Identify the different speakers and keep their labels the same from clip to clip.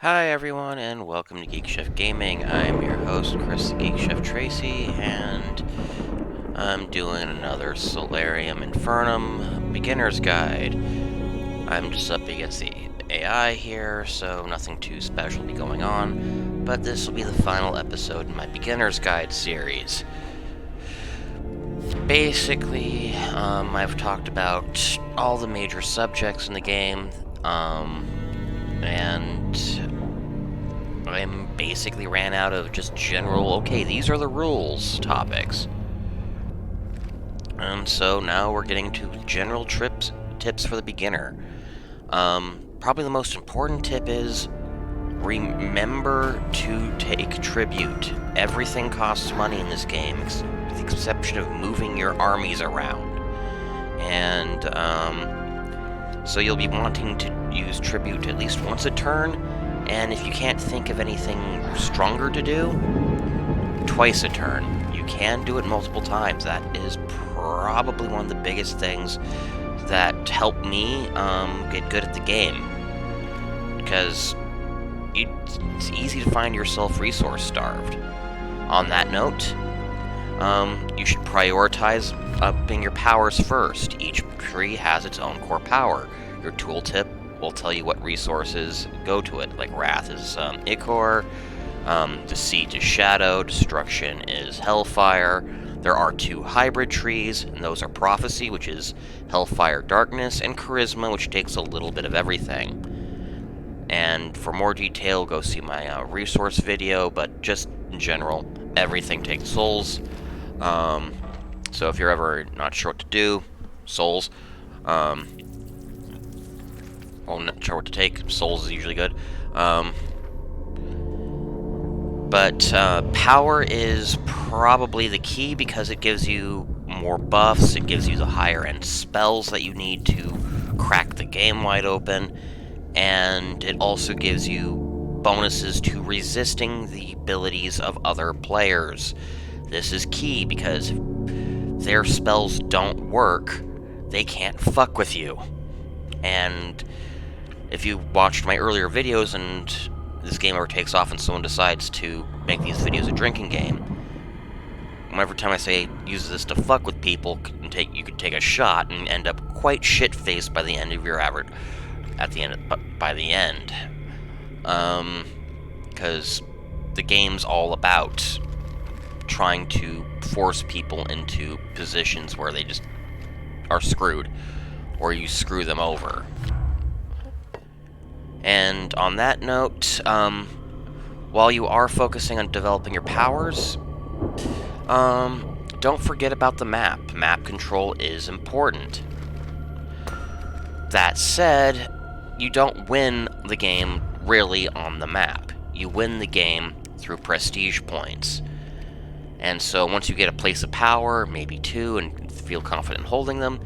Speaker 1: Hi everyone, and welcome to Geek Chef Gaming. I'm your host, Chris the Geek Chef Tracy, and I'm doing another Solarium Infernum Beginner's Guide. I'm just up against the AI here, so nothing too special be going on, but this will be the final episode in my Beginner's Guide series. Basically, I've talked about all the major subjects in the game, and I basically ran out of just general, okay, these are the rules topics. And so now we're getting to general tips for the beginner. Probably the most important tip is remember to take tribute. Everything costs money in this game, with the exception of moving your armies around. And so you'll be wanting to use tribute at least once a turn, and if you can't think of anything stronger to do, twice a turn. You can do it multiple times. That is probably one of the biggest things that helped me get good at the game, because it's easy to find yourself resource starved. On that note, you should prioritize upping your powers first. Each tree has its own core power. Your tooltip will tell you what resources go to it, like Wrath is Ichor, Deceit is Shadow, Destruction is Hellfire. There are 2 hybrid trees, and those are Prophecy, which is Hellfire Darkness, and Charisma, which takes a little bit of everything. And for more detail, go see my resource video, but just in general, everything takes souls. So if you're ever not sure what to do, souls. Well, not sure what to take, souls is usually good. But power is probably the key because it gives you more buffs, it gives you the higher end spells that you need to crack the game wide open, and it also gives you bonuses to resisting the abilities of other players. This is key because if their spells don't work, they can't fuck with you. And if you watched my earlier videos and this game ever takes off and someone decides to make these videos a drinking game, every time I say use this to fuck with people, you could take a shot and end up quite shit-faced by the end of your average. By the end, because the game's all about trying to force people into positions where they just are screwed, or you screw them over. And on that note, while you are focusing on developing your powers, don't forget about the map. Map control is important. That said, you don't win the game really on the map. You win the game through prestige points. And so once you get a place of power, maybe 2, and feel confident holding them,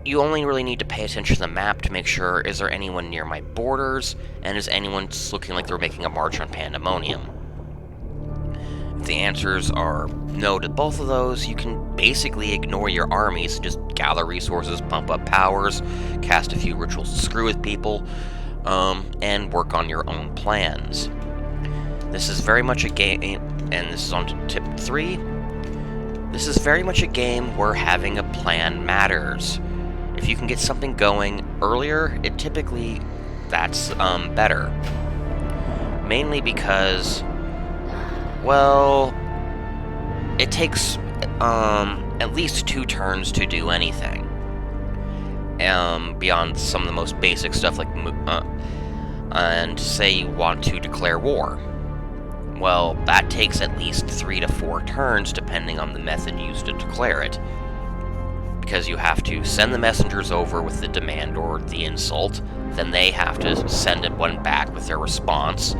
Speaker 1: you only really need to pay attention to the map to make sure, is there anyone near my borders, and is anyone looking like they're making a march on Pandemonium? If the answers are no to both of those, you can basically ignore your armies, just gather resources, pump up powers, cast a few rituals to screw with people, and work on your own plans. This is very much a game, and this is on to tip 3, this is very much a game where having a plan matters. If you can get something going earlier, that's better. Mainly because, well, it takes at least 2 turns to do anything. Beyond some of the most basic stuff like, and say you want to declare war. Well, that takes at least 3 to 4 turns depending on the method used to declare it. Because you have to send the messengers over with the demand or the insult, then they have to send one back with their response,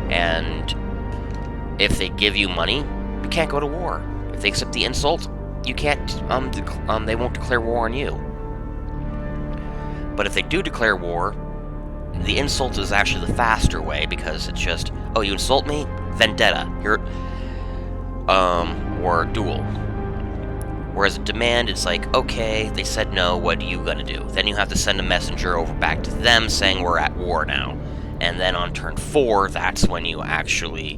Speaker 1: and if they give you money, you can't go to war. If they accept the insult, you can't, they won't declare war on you. But if they do declare war, the insult is actually the faster way, because it's just, oh, you insult me? Vendetta. Or duel. Whereas a demand, it's like, okay, they said no, what are you gonna do? Then you have to send a messenger over back to them saying we're at war now. and then on turn 4, that's when you actually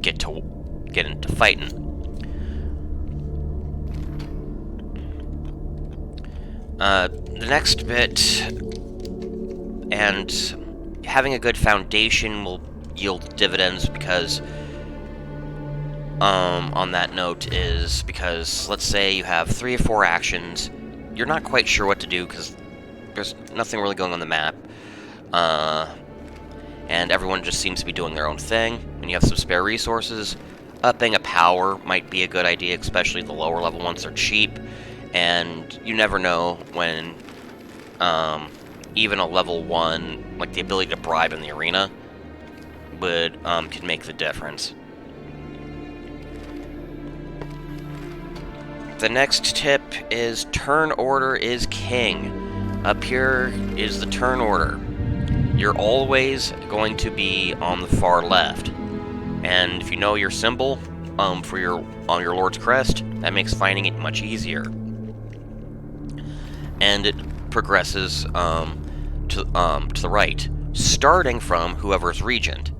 Speaker 1: get into fighting. The next bit, and having a good foundation will yield dividends, because on that note, is because let's say you have 3 or 4 actions, you're not quite sure what to do because there's nothing really going on the map, and everyone just seems to be doing their own thing, and you have some spare resources. Upping a power might be a good idea, especially the lower level ones are cheap, and you never know when even a level 1, like the ability to bribe in the arena, can make the difference. The next tip is turn order is king. Up here is the turn order. You're always going to be on the far left, and if you know your symbol for on your Lord's Crest, that makes finding it much easier. And it progresses to the right, starting from whoever's regent.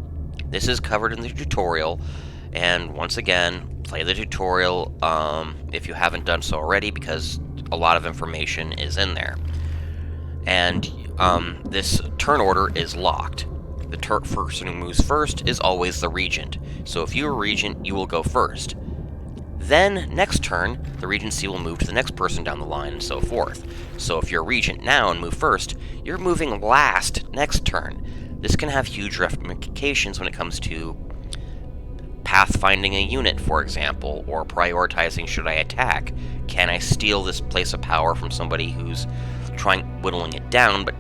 Speaker 1: This is covered in the tutorial, and once again, play the tutorial if you haven't done so already, because a lot of information is in there. And this turn order is locked. The person who moves first is always the regent. So if you're a regent, you will go first. Then, next turn, the regency will move to the next person down the line, and so forth. So if you're a regent now and move first, you're moving last next turn. This can have huge ramifications when it comes to pathfinding a unit, for example, or prioritizing, should I attack? Can I steal this place of power from somebody who's whittling it down, but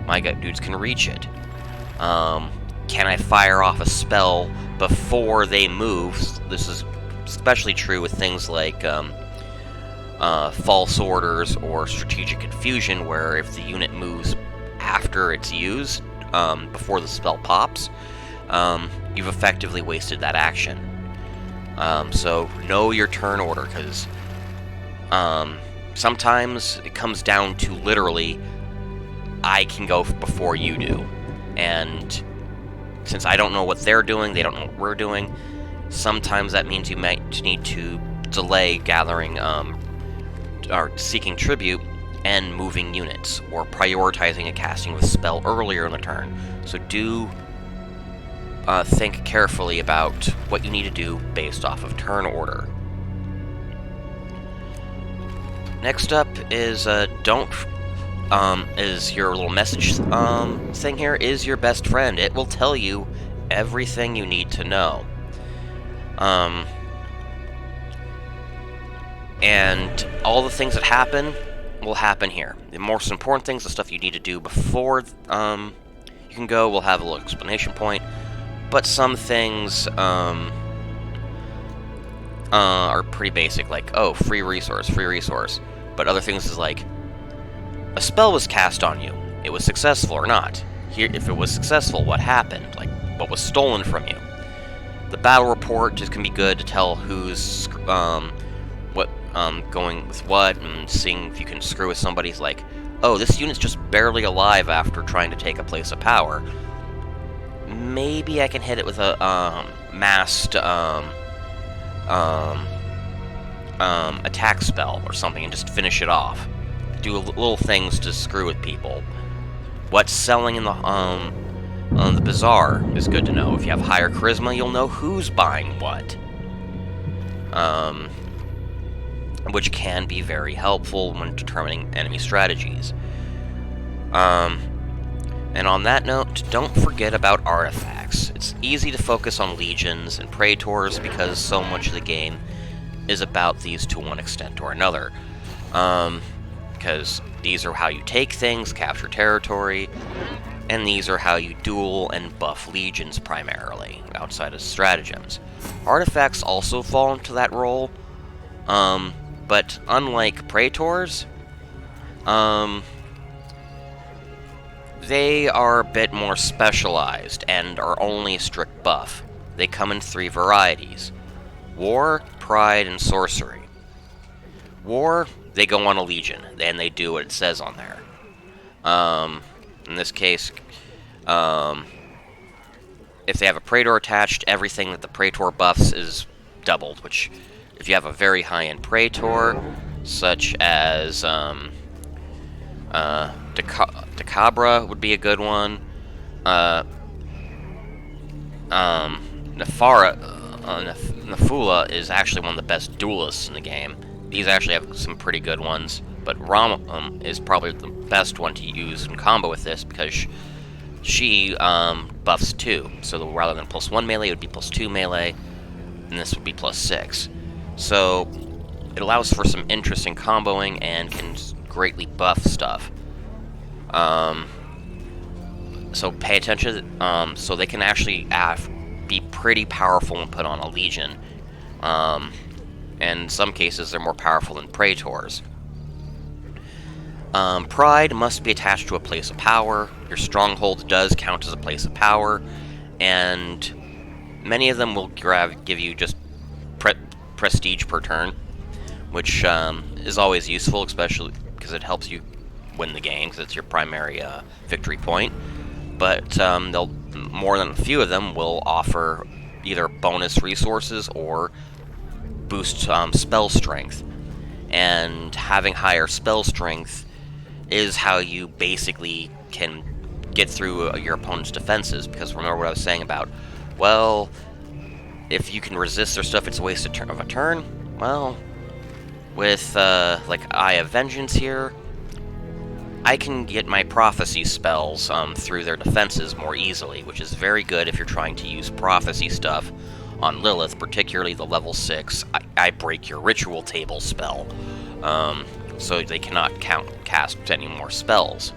Speaker 1: my dudes can reach it? Can I fire off a spell before they move? This is especially true with things like false orders or strategic confusion, where if the unit moves after it's used, before the spell pops, you've effectively wasted that action. So know your turn order, because sometimes it comes down to literally, I can go before you do. And since I don't know what they're doing, they don't know what we're doing, sometimes that means you might need to delay gathering or seeking tribute and moving units, or prioritizing a casting of a spell earlier in the turn. So do think carefully about what you need to do based off of turn order. Next up is is your little message thing here, is your best friend. It will tell you everything you need to know. And all the things that happen will happen here. The most important things, the stuff you need to do before you can go, will have a little explanation point. But some things are pretty basic, like, oh, free resource. But other things is like, a spell was cast on you. It was successful or not. Here, if it was successful, what happened? Like, what was stolen from you? The battle report just can be good to tell who's going with what, and seeing if you can screw with somebody's like, oh, this unit's just barely alive after trying to take a place of power. Maybe I can hit it with a massed attack spell or something and just finish it off. Do little things to screw with people. What's selling in the bazaar is good to know. If you have higher charisma, you'll know who's buying what. Which can be very helpful when determining enemy strategies. And on that note, don't forget about artifacts. It's easy to focus on legions and praetors because so much of the game is about these to one extent or another. Because these are how you take things, capture territory, and these are how you duel and buff legions primarily, outside of stratagems. Artifacts also fall into that role, but unlike praetors, they are a bit more specialized and are only a strict buff. They come in 3 varieties: War, Pride, and Sorcery. War, they go on a legion, and they do what it says on there. In this case, if they have a Praetor attached, everything that the Praetor buffs is doubled, which, if you have a very high-end Praetor, such as Decabra would be a good one. Nafula is actually one of the best duelists in the game. These actually have some pretty good ones, but Ram is probably the best one to use in combo with this because she buffs 2. So rather than +1 melee, it would be +2 melee, and this would be +6. So it allows for some interesting comboing and can greatly buff stuff. So pay attention. So they can actually be pretty powerful when put on a Legion. And in some cases, they're more powerful than Praetors. Pride must be attached to a place of power. Your stronghold does count as a place of power, and many of them will give you just prestige per turn, which is always useful, especially because it helps you win the game, because it's your primary victory point. But more than a few of them will offer either bonus resources or boost spell strength. And having higher spell strength is how you basically can get through your opponent's defenses, because remember what I was saying about, well, if you can resist their stuff, it's a waste of a turn. Well, with like Eye of Vengeance here, I can get my prophecy spells through their defenses more easily, which is very good if you're trying to use prophecy stuff on Lilith, particularly the level 6 I break your ritual table spell, so they cannot cast any more spells.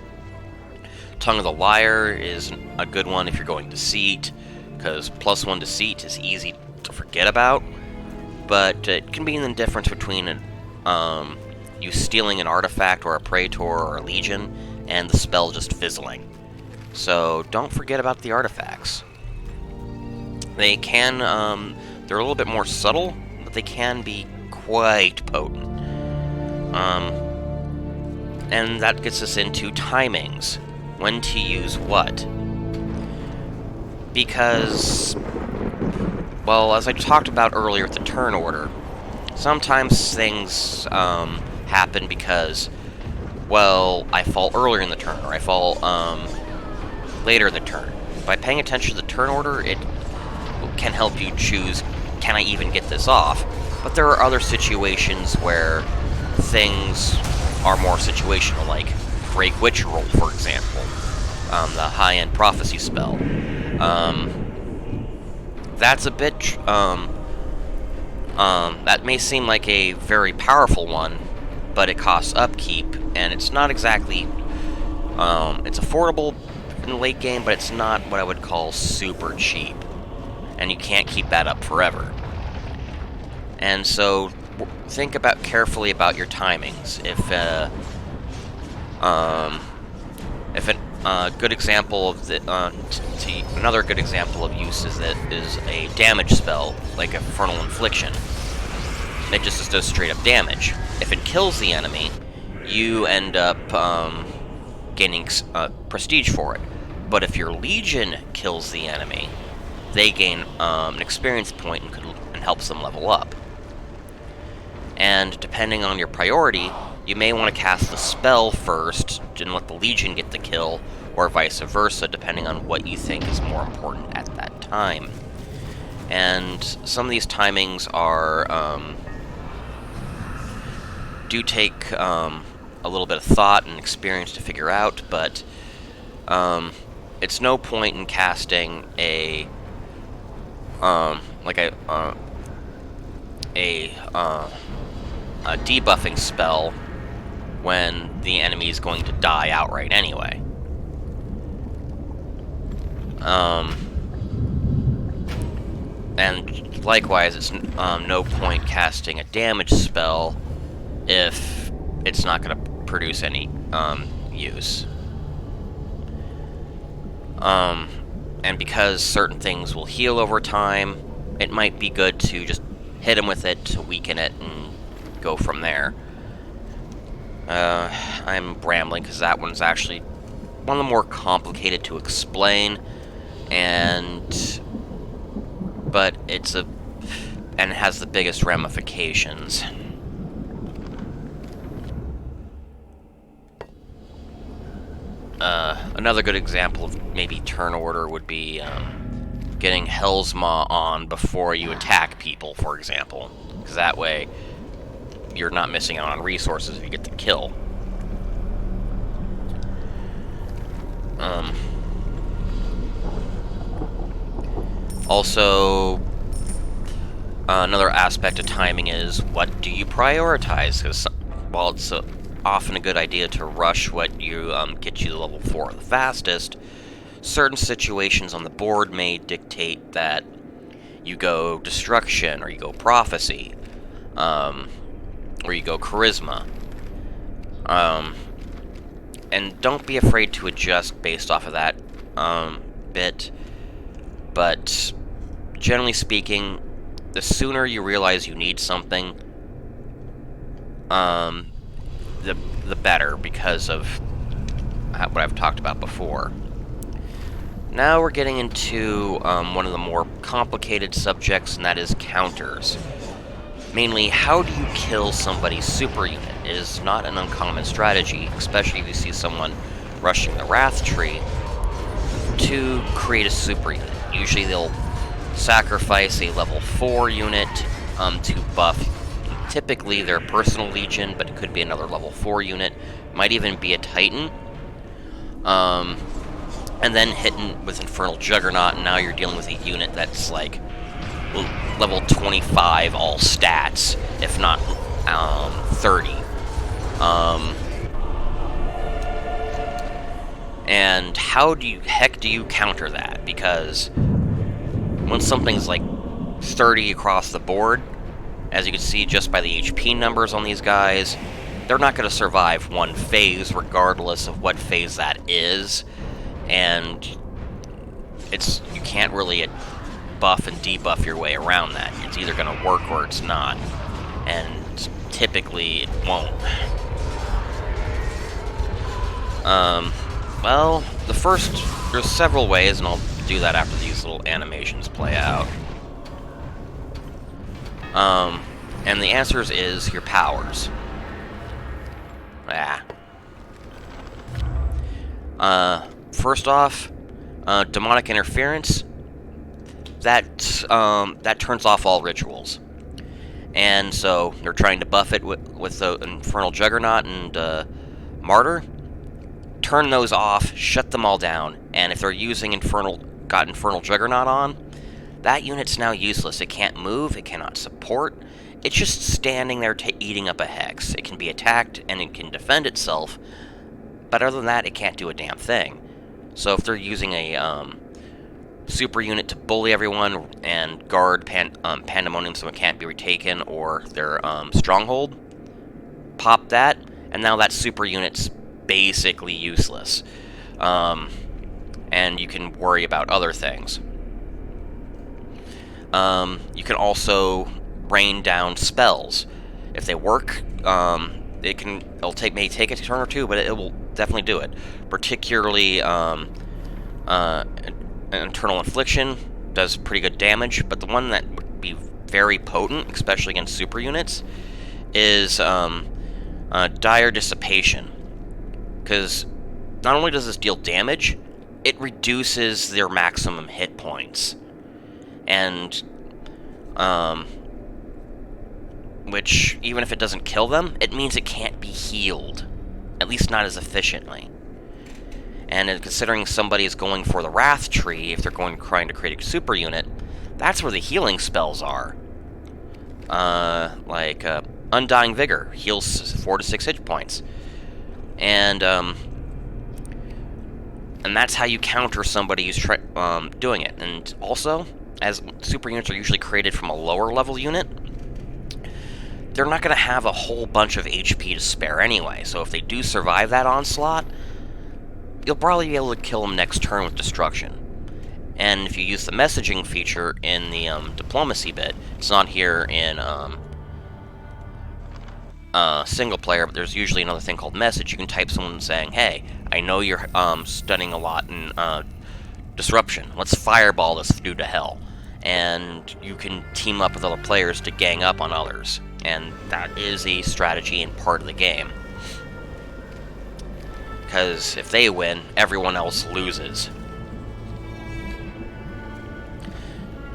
Speaker 1: Tongue of the Liar is a good one if you're going Deceit, because +1 Deceit is easy to forget about, but it can be the difference between you stealing an artifact or a Praetor or a Legion, and the spell just fizzling. So don't forget about the artifacts. They can, they're a little bit more subtle, but they can be quite potent. And that gets us into timings. When to use what. Because, well, as I talked about earlier with the turn order, sometimes things happen because, well, I fall earlier in the turn, or I fall later in the turn. By paying attention to the turn order, it can help you choose, can I even get this off? But there are other situations where things are more situational, like Break Witch Roll, for example, the high-end prophecy spell. That's a bit, that may seem like a very powerful one, but it costs upkeep, and it's not exactly, it's affordable in the late game, but it's not what I would call super cheap, and you can't keep that up forever. And so, think carefully about your timings. If a good example of another good example of use is a damage spell, like Infernal Infliction. It just does straight up damage. If it kills the enemy, you end up gaining prestige for it. But if your Legion kills the enemy, they gain an experience point and helps them level up. And depending on your priority, you may want to cast the spell first and let the Legion get the kill, or vice versa, depending on what you think is more important at that time. And some of these timings do take a little bit of thought and experience to figure out, but it's no point in casting a debuffing spell when the enemy is going to die outright anyway. And likewise, it's no point casting a damage spell if it's not going to produce any use. And because certain things will heal over time, it might be good to just hit them with it to weaken it and go from there. I'm rambling because that one's actually one of the more complicated to explain, but it has the biggest ramifications. Another good example of maybe turn order would be getting Hell's Maw on before you attack people, for example. Because that way, you're not missing out on resources if you get the kill. Also, another aspect of timing is, what do you prioritize? Because while it's often a good idea to rush what you get you to level 4 the fastest, certain situations on the board may dictate that you go Destruction, or you go Prophecy, or you go Charisma. And don't be afraid to adjust based off of that bit, but generally speaking, the sooner you realize you need something, the better, because of what I've talked about before. Now we're getting into one of the more complicated subjects, and that is counters. Mainly, how do you kill somebody's super unit? It is not an uncommon strategy, especially if you see someone rushing the Wrath Tree, to create a super unit. Usually they'll sacrifice a level 4 unit to buff typically their personal legion, but it could be another level 4 unit, might even be a Titan, and then hitting with Infernal Juggernaut, and now you're dealing with a unit that's like level 25 all stats, if not 30. And how do you counter that? Because when something's like 30 across the board, as you can see just by the HP numbers on these guys, they're not going to survive one phase regardless of what phase that is, and you can't really buff and debuff your way around that. It's either going to work or it's not, and typically it won't. Well, there's several ways, and I'll do that after these little animations play out. And the answer is your powers. First off, demonic interference. That turns off all rituals, and so they're trying to buff it with the Infernal Juggernaut and Martyr. Turn those off, shut them all down, and if they're using Infernal Juggernaut on, that unit's now useless. It can't move, it cannot support, it's just standing there eating up a hex. It can be attacked and it can defend itself, but other than that, it can't do a damn thing. So if they're using a super unit to bully everyone and guard pandemonium so it can't be retaken, or their stronghold, pop that, and now that super unit's basically useless. And you can worry about other things. You can also rain down spells. If they work, it'll may take a turn or two, but it will definitely do it. Particularly, Internal Infliction does pretty good damage, but the one that would be very potent, especially against super units, is Dire Dissipation. Because not only does this deal damage, it reduces their maximum hit points. And, which, even if it doesn't kill them, it means it can't be healed. At least not as efficiently. And considering somebody is going for the Wrath Tree, if they're trying to create a super unit, that's where the healing spells are. Like Undying Vigor heals 4 to 6 hit points, and that's how you counter somebody who's doing it. And also, as super units are usually created from a lower level unit, they're not going to have a whole bunch of HP to spare anyway. So if they do survive that onslaught, you'll probably be able to kill them next turn with Destruction. And if you use the messaging feature in the diplomacy bit, it's not here in single player, but there's usually another thing called message. You can type someone saying, hey, I know you're studying a lot in disruption. Let's fireball this dude to hell. And you can team up with other players to gang up on others. And that is a strategy and part of the game. Because if they win, everyone else loses.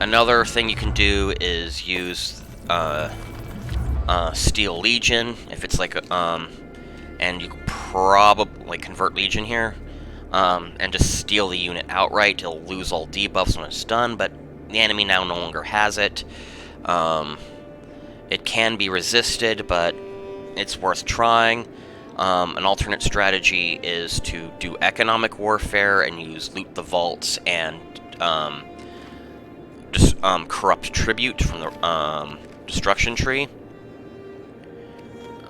Speaker 1: Another thing you can do is use Steel Legion, if it's like and you can probably convert Legion here, and just steal the unit outright. It'll lose all debuffs when it's done, but the enemy now no longer has it. It can be resisted, but it's worth trying. An alternate strategy is to do economic warfare and use Loot the Vaults and just corrupt tribute from the destruction tree.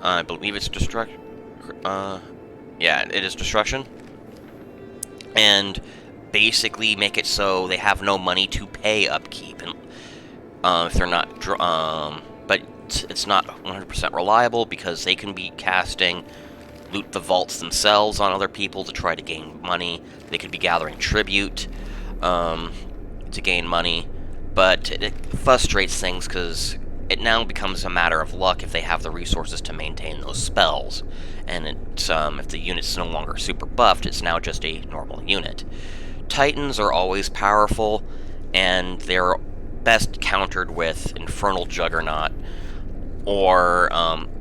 Speaker 1: I believe it's yeah, it is destruction. And basically make it so they have no money to pay upkeep, and if they're not, but it's not 100% reliable because they can be casting Loot the Vaults themselves on other people to try to gain money. They could be gathering tribute to gain money, but it frustrates things because it now becomes a matter of luck if they have the resources to maintain those spells. And it's, if the unit's no longer super buffed, it's now just a normal unit. Titans are always powerful, and they're best countered with Infernal Juggernaut or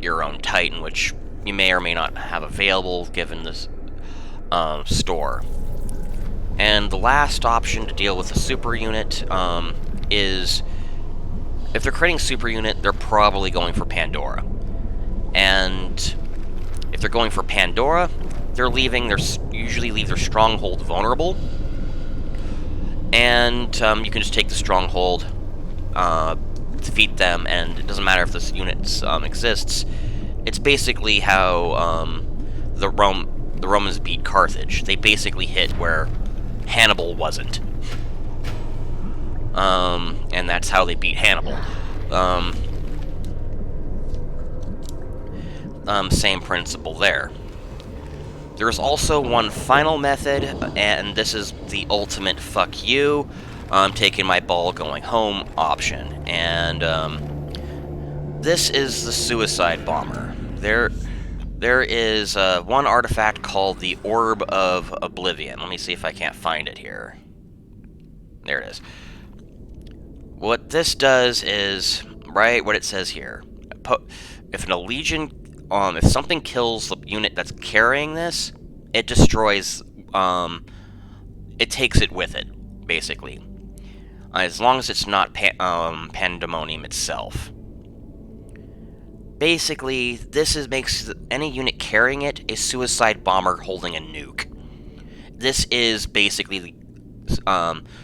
Speaker 1: your own Titan, which you may or may not have available given this store. And the last option to deal with a super unit is, if they're creating super unit, they're probably going for Pandora. And if they're going for Pandora, they're usually leave their stronghold vulnerable. And you can just take the stronghold, defeat them, and it doesn't matter if this unit exists. It's basically how the Romans beat Carthage. They basically hit where Hannibal wasn't. And that's how they beat Hannibal. Same principle there. There's also one final method, and this is the ultimate fuck you, I'm taking my ball going home option. And this is the Suicide Bomber. There is one artifact called the Orb of Oblivion. Let me see if I can't find it here. There it is. What this does is, right, what it says here. If if something kills the unit that's carrying this, it destroys, it takes it with it, basically. As long as it's not pandemonium itself. Basically, makes any unit carrying it a suicide bomber holding a nuke. This is basically the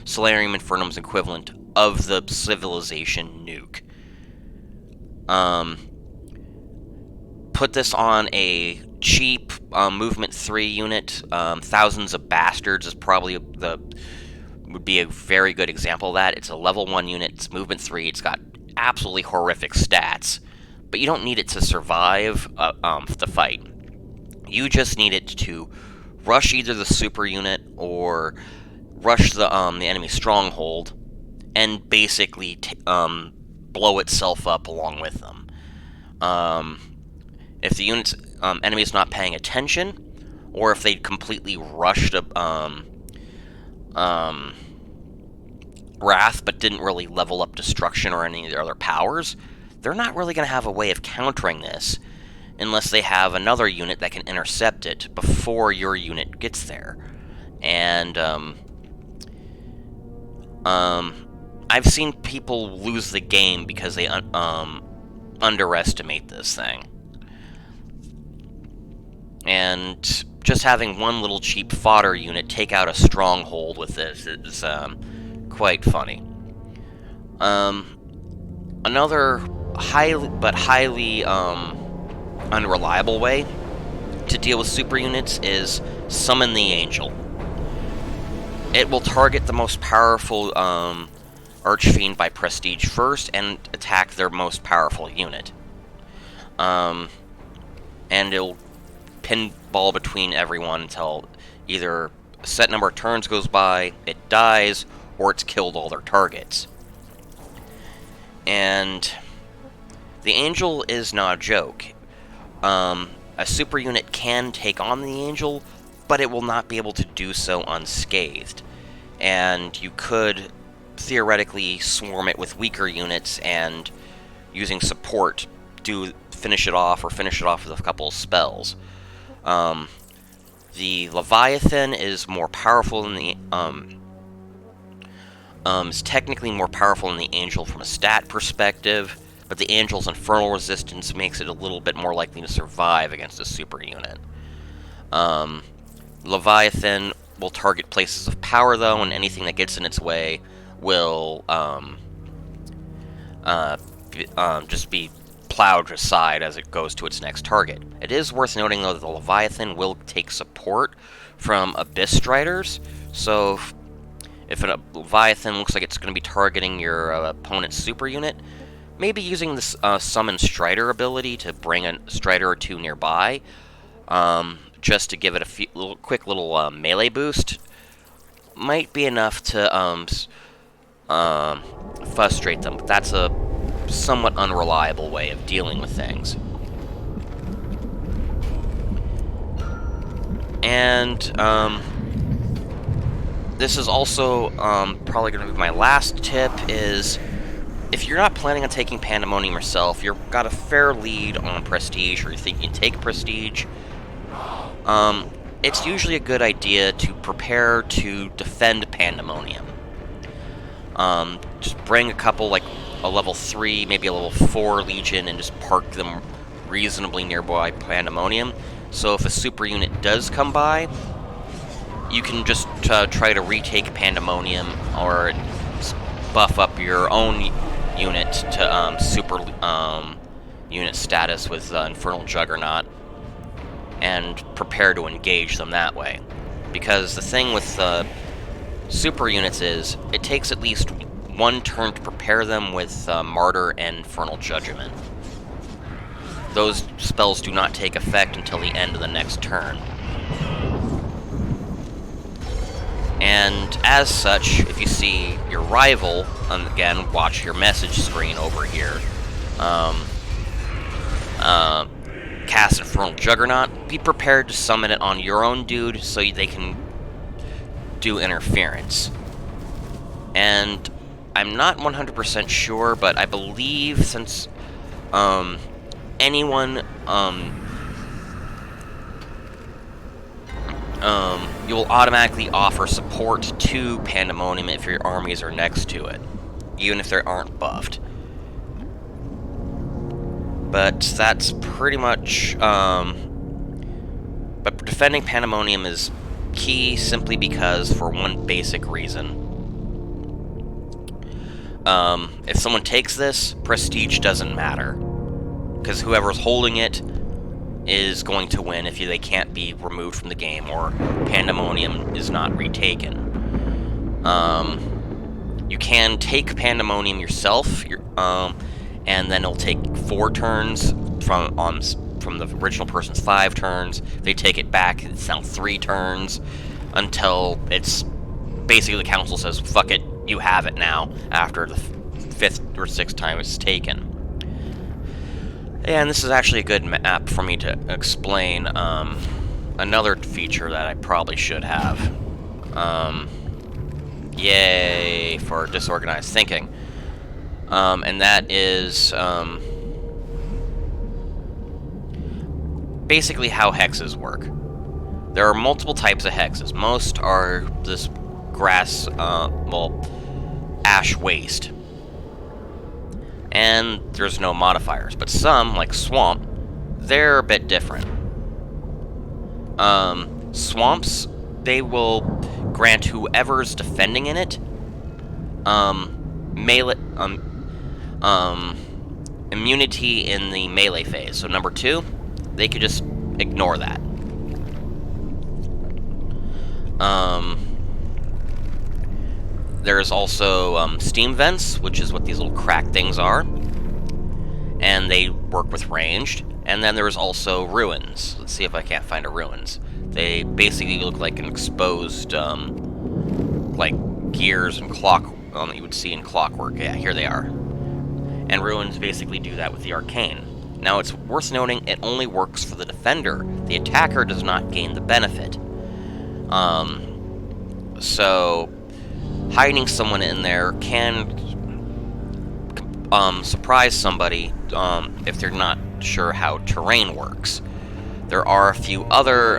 Speaker 1: Solium Infernum's equivalent of the civilization nuke. Put this on a cheap movement 3 unit. Thousands of Bastards is probably would be a very good example of that. It's a level 1 unit, it's movement 3, it's got absolutely horrific stats, but you don't need it to survive the fight. You just need it to rush either the super unit or rush the enemy stronghold and basically blow itself up along with them. If the unit's enemy is not paying attention, or if they completely rushed Wrath but didn't really level up Destruction or any of their other powers, they're not really going to have a way of countering this unless they have another unit that can intercept it before your unit gets there. And I've seen people lose the game because they underestimate this thing. And just having one little cheap fodder unit take out a stronghold with this is quite funny. Another highly unreliable way to deal with super units is Summon the Angel. It will target the most powerful Archfiend by prestige first and attack their most powerful unit. And it'll pinball between everyone until either a set number of turns goes by, it dies, or it's killed all their targets. And the Angel is not a joke. A super unit can take on the Angel, but it will not be able to do so unscathed. And you could theoretically swarm it with weaker units and, using support, finish it off with a couple of spells. The Leviathan is more powerful than the is technically more powerful than the Angel from a stat perspective, but the Angel's infernal resistance makes it a little bit more likely to survive against a super unit. Leviathan will target places of power, though, and anything that gets in its way will just be plowed aside as it goes to its next target. It is worth noting, though, that the Leviathan will take support from Abyss Striders, so if a Leviathan looks like it's going to be targeting your opponent's super unit, maybe using this Summon Strider ability to bring a Strider or two nearby, just to give it a quick little melee boost, might be enough to frustrate them, but that's a somewhat unreliable way of dealing with things. And this is also probably going to be my last tip, is if you're not planning on taking Pandemonium yourself, you've got a fair lead on Prestige, or you think you can take Prestige, it's usually a good idea to prepare to defend Pandemonium. Just bring a couple, like a level 3, maybe a level 4 Legion, and just park them reasonably nearby Pandemonium. So if a super unit does come by, you can just try to retake Pandemonium, or buff up your own unit to super unit status with Infernal Juggernaut, and prepare to engage them that way. Because the thing with super units is, it takes at least one turn to prepare them with Martyr and Infernal Judgment. Those spells do not take effect until the end of the next turn. And as such, if you see your rival, again, watch your message screen over here, cast Infernal Juggernaut, be prepared to summon it on your own dude so they can do interference. And I'm not 100% sure, but I believe since anyone you'll automatically offer support to Pandemonium if your armies are next to it, even if they aren't buffed. But that's pretty much, but defending Pandemonium is key simply because, for one basic reason. If someone takes this, Prestige doesn't matter, because whoever's holding it is going to win if they can't be removed from the game, or Pandemonium is not retaken. You can take Pandemonium yourself, and then it'll take 4 turns from the original person's 5 turns. If they take it back, it's now 3 turns, until it's basically the council says, fuck it, you have it now, after the 5th or 6th time it's taken. And this is actually a good map for me to explain another feature that I probably should have. Yay for disorganized thinking. And that is basically how hexes work. There are multiple types of hexes. Most are this grass, ash waste. And there's no modifiers. But some, like swamp, they're a bit different. Swamps, they will grant whoever's defending in it melee immunity in the melee phase. So number 2, they could just ignore that. There's also steam vents, which is what these little cracked things are, and they work with ranged. And then there's also ruins. Let's see if I can't find a ruins. They basically look like an exposed, like gears and clock that you would see in Clockwork. Yeah, here they are. And ruins basically do that with the arcane. Now, it's worth noting it only works for the defender. The attacker does not gain the benefit. So hiding someone in there can surprise somebody if they're not sure how terrain works. There are a few other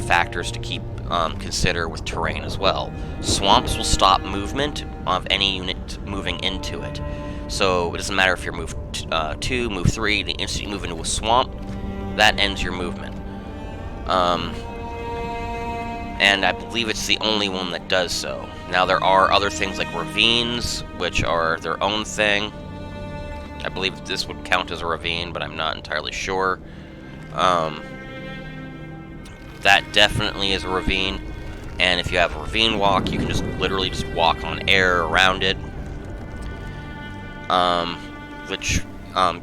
Speaker 1: factors to consider with terrain as well. Swamps will stop movement of any unit moving into it. So it doesn't matter if you're move 2, move 3, the instant you move into a swamp, that ends your movement. And I believe it's the only one that does so. Now there are other things like ravines, which are their own thing. I believe this would count as a ravine, but I'm not entirely sure. That definitely is a ravine. And if you have a ravine walk, you can just literally just walk on air around it. Which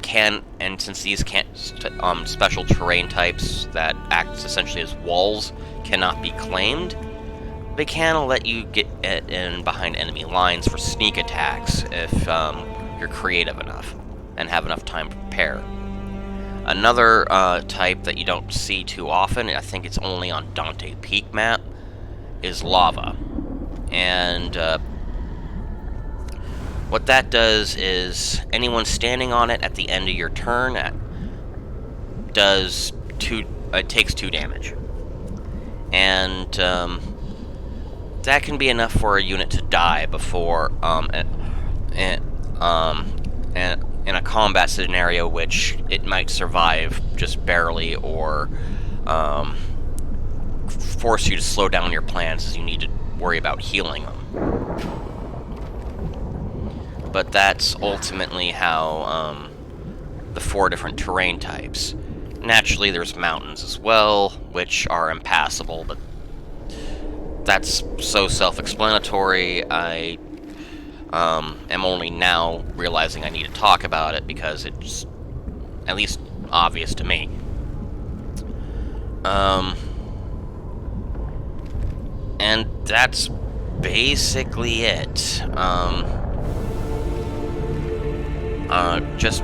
Speaker 1: can, and since these can't, special terrain types that act essentially as walls cannot be claimed, they can let you get in behind enemy lines for sneak attacks if you're creative enough and have enough time to prepare. Another type that you don't see too often, I think it's only on Dante Peak map, is lava. And what that does is anyone standing on it at the end of your turn takes 2 damage. And that can be enough for a unit to die before in a combat scenario, which it might survive just barely, or force you to slow down your plans as you need to worry about healing them. But that's ultimately how the 4 different terrain types. Naturally, there's mountains as well, which are impassable, but that's so self-explanatory. I am only now realizing I need to talk about it because it's at least obvious to me. And that's basically it. Just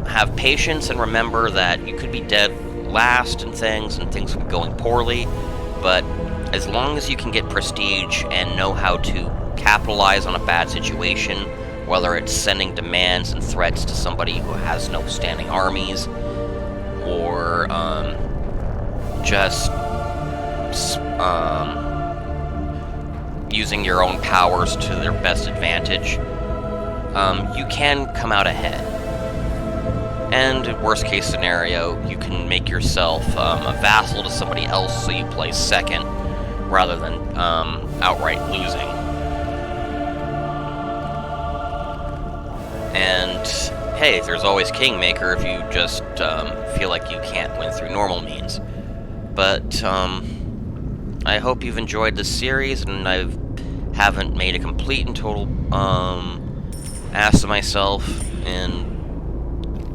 Speaker 1: have patience and remember that you could be dead last and things will be going poorly, but as long as you can get prestige and know how to capitalize on a bad situation, whether it's sending demands and threats to somebody who has no standing armies, or just using your own powers to their best advantage, you can come out ahead. And worst case scenario, you can make yourself a vassal to somebody else so you play second rather than outright losing. And hey, there's always Kingmaker if you just feel like you can't win through normal means. But I hope you've enjoyed this series, and I haven't made a complete and total ass of myself and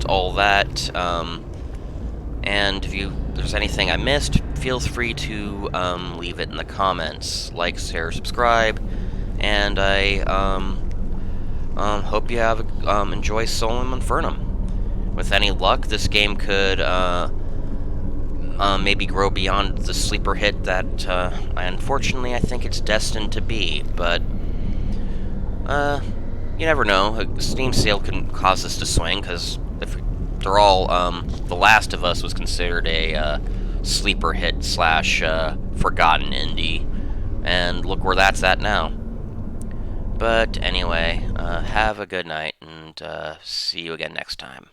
Speaker 1: all that. And if there's anything I missed, feel free to leave it in the comments. Like, share, subscribe, and I hope you enjoy Solium Infernum. With any luck, this game could maybe grow beyond the sleeper hit that unfortunately I think it's destined to be, but you never know. A Steam sale can cause this to swing, because after all, The Last of Us was considered a sleeper hit / forgotten indie, and look where that's at now. But anyway, have a good night, and see you again next time.